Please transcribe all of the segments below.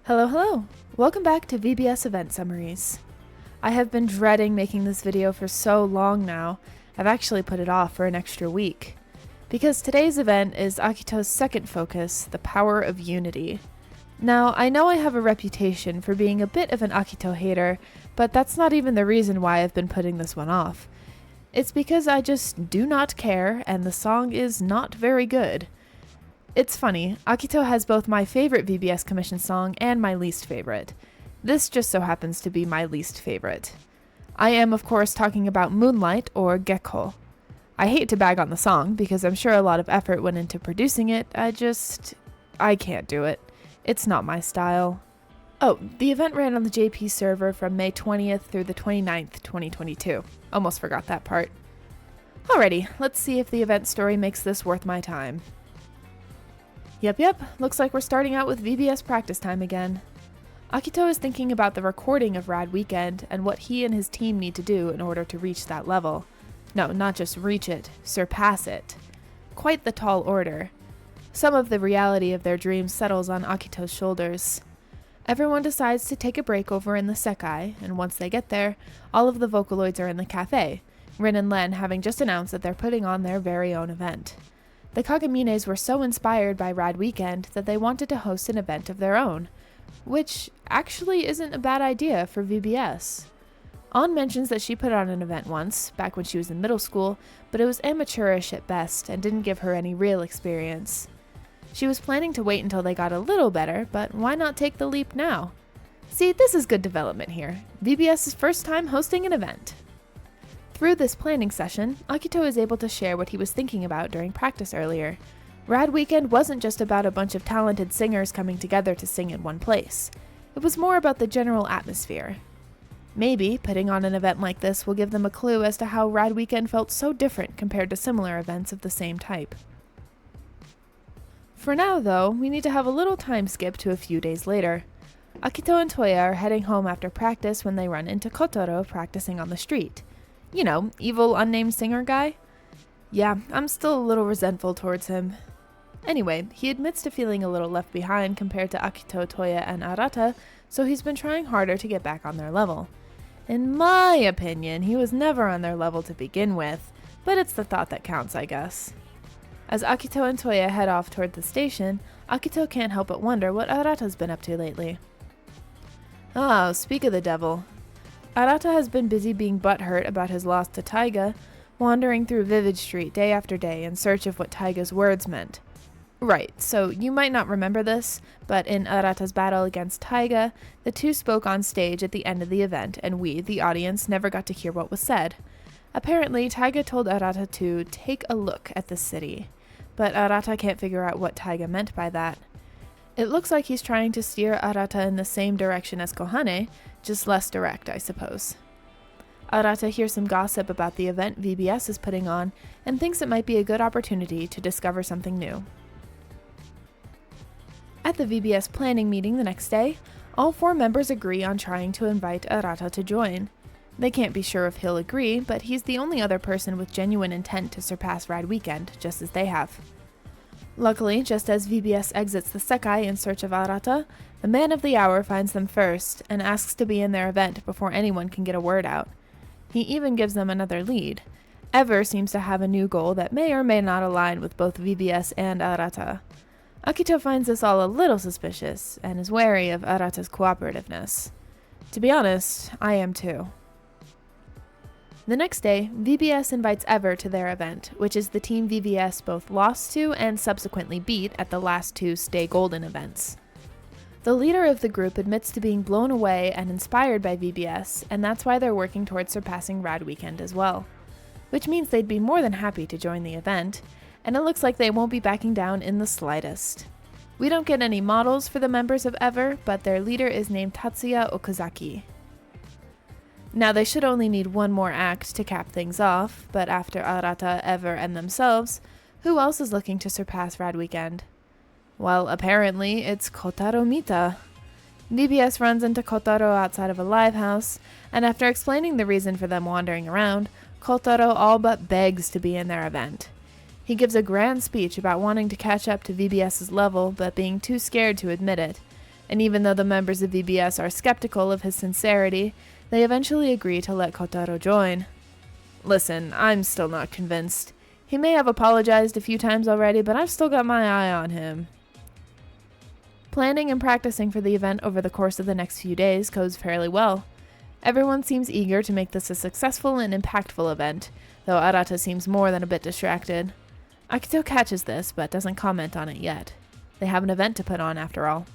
Hello, hello! Welcome back to VBS Event Summaries. I have been dreading making this video for so long now, I've actually put it off for an extra week. Because today's event is Akito's second focus, the power of unity. Now, I know I have a reputation for being a bit of an Akito hater, but that's not even the reason why I've been putting this one off. It's because I just do not care, and the song is not very good. It's funny, Akito has both my favorite VBS commission song and my least favorite. This just so happens to be my least favorite. I am, of course, talking about Moonlight, or Gekko. I hate to bag on the song, because I'm sure a lot of effort went into producing it, I can't do it. It's not my style. Oh, the event ran on the JP server from May 20th through the 29th, 2022. Almost forgot that part. Alrighty, let's see if the event story makes this worth my time. Yep, looks like we're starting out with VBS practice time again. Akito is thinking about the recording of Rad Weekend and what he and his team need to do in order to reach that level. No, not just reach it, surpass it. Quite the tall order. Some of the reality of their dreams settles on Akito's shoulders. Everyone decides to take a break over in the Sekai, and once they get there, all of the Vocaloids are in the cafe, Rin and Len having just announced that they're putting on their very own event. The Kagamines were so inspired by Rad Weekend that they wanted to host an event of their own, which actually isn't a bad idea for VBS. An mentions that she put on an event once, back when she was in middle school, but it was amateurish at best and didn't give her any real experience. She was planning to wait until they got a little better, but why not take the leap now? See, this is good development here. VBS's first time hosting an event. Through this planning session, Akito is able to share what he was thinking about during practice earlier. Rad Weekend wasn't just about a bunch of talented singers coming together to sing in one place. It was more about the general atmosphere. Maybe putting on an event like this will give them a clue as to how Rad Weekend felt so different compared to similar events of the same type. For now, though, we need to have a little time skip to a few days later. Akito and Toya are heading home after practice when they run into Kotaro practicing on the street. You know, evil unnamed singer guy? Yeah, I'm still a little resentful towards him. Anyway, he admits to feeling a little left behind compared to Akito, Toya, and Arata, so he's been trying harder to get back on their level. In my opinion, he was never on their level to begin with, but it's the thought that counts, I guess. As Akito and Toya head off toward the station, Akito can't help but wonder what Arata's been up to lately. Oh, speak of the devil. Arata has been busy being butthurt about his loss to Taiga, wandering through Vivid Street day after day in search of what Taiga's words meant. Right, so you might not remember this, but in Arata's battle against Taiga, the two spoke on stage at the end of the event, and we, the audience, never got to hear what was said. Apparently, Taiga told Arata to take a look at the city, but Arata can't figure out what Taiga meant by that. It looks like he's trying to steer Arata in the same direction as Kohane, just less direct, I suppose. Arata hears some gossip about the event VBS is putting on, and thinks it might be a good opportunity to discover something new. At the VBS planning meeting the next day, all 4 members agree on trying to invite Arata to join. They can't be sure if he'll agree, but he's the only other person with genuine intent to surpass Rad Weekend, just as they have. Luckily, just as VBS exits the Sekai in search of Arata, the man of the hour finds them first, and asks to be in their event before anyone can get a word out. He even gives them another lead. Ever seems to have a new goal that may or may not align with both VBS and Arata. Akito finds this all a little suspicious, and is wary of Arata's cooperativeness. To be honest, I am too. The next day, VBS invites Ever to their event, which is the team VBS both lost to and subsequently beat at the last 2 Stay Golden events. The leader of the group admits to being blown away and inspired by VBS, and that's why they're working towards surpassing Rad Weekend as well. Which means they'd be more than happy to join the event, and it looks like they won't be backing down in the slightest. We don't get any models for the members of Ever, but their leader is named Tatsuya Okazaki. Now they should only need one more act to cap things off, but after Arata, Ever, and themselves, who else is looking to surpass Rad Weekend? Well, apparently it's Kotaro Mita. VBS runs into Kotaro outside of a live house, and after explaining the reason for them wandering around, Kotaro all but begs to be in their event. He gives a grand speech about wanting to catch up to VBS's level but being too scared to admit it, and even though the members of VBS are skeptical of his sincerity, they eventually agree to let Kotaro join. Listen, I'm still not convinced. He may have apologized a few times already, but I've still got my eye on him. Planning and practicing for the event over the course of the next few days goes fairly well. Everyone seems eager to make this a successful and impactful event, though Arata seems more than a bit distracted. Akito catches this, but doesn't comment on it yet. They have an event to put on after all.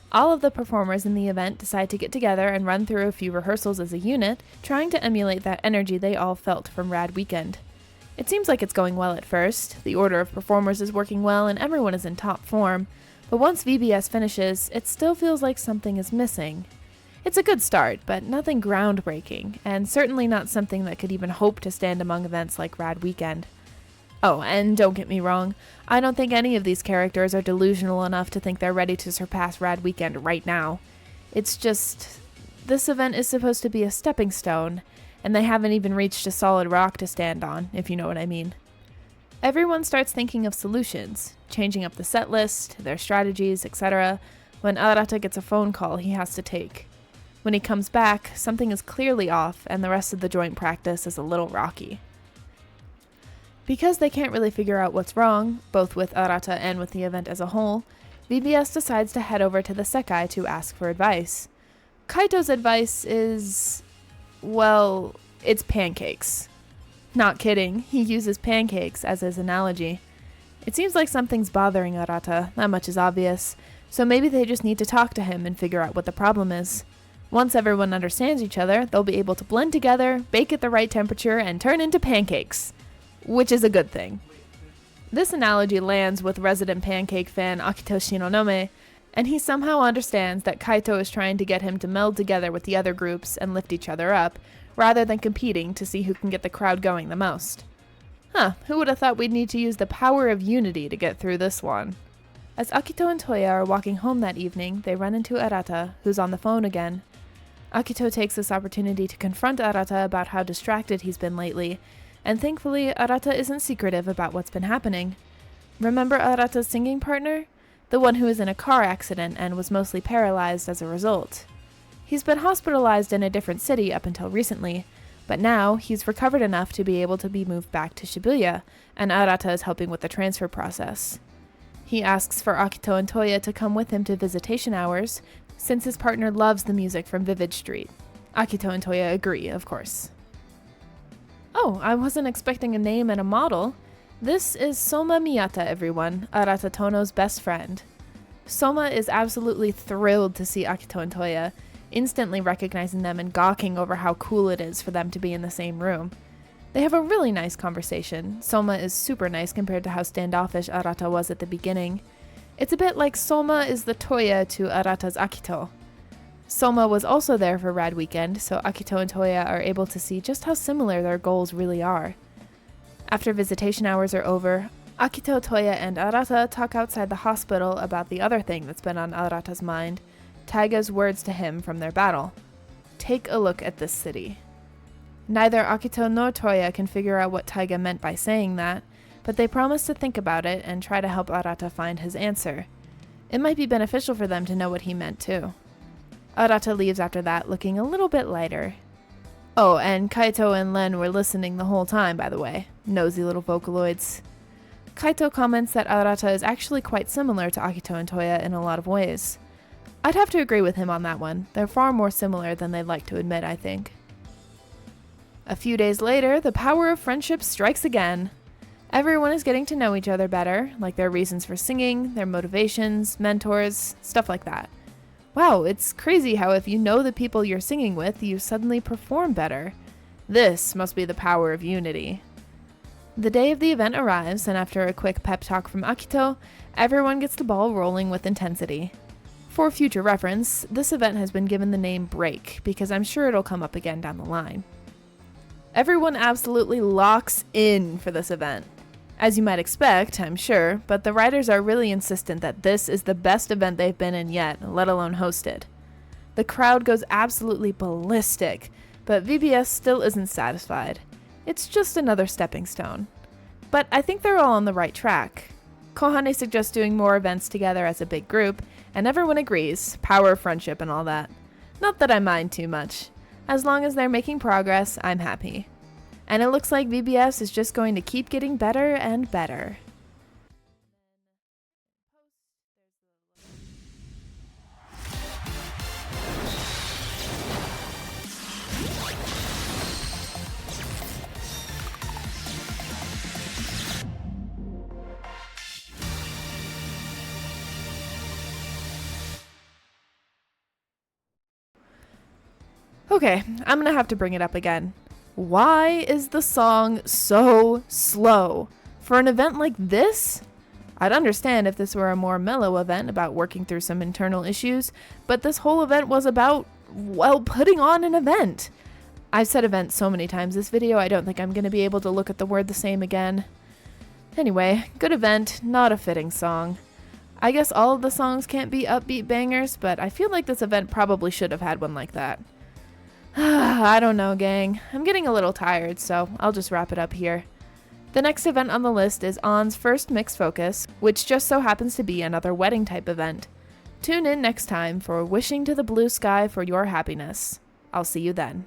All of the performers in the event decide to get together and run through a few rehearsals as a unit, trying to emulate that energy they all felt from Rad Weekend. It seems like it's going well at first, the order of performers is working well and everyone is in top form, but once VBS finishes, it still feels like something is missing. It's a good start, but nothing groundbreaking, and certainly not something that could even hope to stand among events like Rad Weekend. Oh, and don't get me wrong, I don't think any of these characters are delusional enough to think they're ready to surpass Rad Weekend right now. It's just, this event is supposed to be a stepping stone, and they haven't even reached a solid rock to stand on, if you know what I mean. Everyone starts thinking of solutions, changing up the set list, their strategies, etc., when Arata gets a phone call he has to take. When he comes back, something is clearly off, and the rest of the joint practice is a little rocky. Because they can't really figure out what's wrong, both with Arata and with the event as a whole, VBS decides to head over to the Sekai to ask for advice. Kaito's advice is, well, it's pancakes. Not kidding, he uses pancakes as his analogy. It seems like something's bothering Arata, that much is obvious, so maybe they just need to talk to him and figure out what the problem is. Once everyone understands each other, they'll be able to blend together, bake at the right temperature, and turn into pancakes. Which is a good thing. This analogy lands with resident pancake fan Akito Shinonome, and he somehow understands that Kaito is trying to get him to meld together with the other groups and lift each other up, rather than competing to see who can get the crowd going the most. Who would have thought we'd need to use the power of unity to get through this one? As Akito and Toya are walking home that evening, they run into Arata, who's on the phone again. Akito takes this opportunity to confront Arata about how distracted he's been lately, and thankfully, Arata isn't secretive about what's been happening. Remember Arata's singing partner? The one who was in a car accident and was mostly paralyzed as a result. He's been hospitalized in a different city up until recently, but now he's recovered enough to be able to be moved back to Shibuya, and Arata is helping with the transfer process. He asks for Akito and Toya to come with him to visitation hours, since his partner loves the music from Vivid Street. Akito and Toya agree, of course. Oh, I wasn't expecting a name and a model. This is Soma Miyata, everyone, Arata Tono's best friend. Soma is absolutely thrilled to see Akito and Toya, instantly recognizing them and gawking over how cool it is for them to be in the same room. They have a really nice conversation. Soma is super nice compared to how standoffish Arata was at the beginning. It's a bit like Soma is the Toya to Arata's Akito. Soma was also there for Rad Weekend, so Akito and Toya are able to see just how similar their goals really are. After visitation hours are over, Akito, Toya, and Arata talk outside the hospital about the other thing that's been on Arata's mind, Taiga's words to him from their battle. Take a look at this city. Neither Akito nor Toya can figure out what Taiga meant by saying that, but they promise to think about it and try to help Arata find his answer. It might be beneficial for them to know what he meant too. Arata leaves after that, looking a little bit lighter. Oh, and Kaito and Len were listening the whole time, by the way. Nosy little Vocaloids. Kaito comments that Arata is actually quite similar to Akito and Toya in a lot of ways. I'd have to agree with him on that one. They're far more similar than they'd like to admit, I think. A few days later, the power of friendship strikes again. Everyone is getting to know each other better, like their reasons for singing, their motivations, mentors, stuff like that. Wow, it's crazy how if you know the people you're singing with, you suddenly perform better. This must be the power of unity. The day of the event arrives, and after a quick pep talk from Akito, everyone gets the ball rolling with intensity. For future reference, this event has been given the name Break, because I'm sure it'll come up again down the line. Everyone absolutely locks in for this event. As you might expect, I'm sure, but the writers are really insistent that this is the best event they've been in yet, let alone hosted. The crowd goes absolutely ballistic, but VBS still isn't satisfied. It's just another stepping stone. But I think they're all on the right track. Kohane suggests doing more events together as a big group, And everyone agrees, power of friendship and all that. Not that I mind too much. As long as they're making progress, I'm happy. And it looks like VBS is just going to keep getting better and better. Okay, I'm gonna have to bring it up again. Why is the song so slow? For an event like this? I'd understand if this were a more mellow event about working through some internal issues, but this whole event was about, well, putting on an event. I've said event so many times this video, I don't think I'm gonna be able to look at the word the same again. Anyway, good event, not a fitting song. I guess all of the songs can't be upbeat bangers, but I feel like this event probably should have had one like that. I don't know, gang. I'm getting a little tired, so I'll just wrap it up here. The next event on the list is On's first mixed focus, which just so happens to be another wedding type event. Tune in next time for Wishing to the Blue Sky for your happiness. I'll see you then.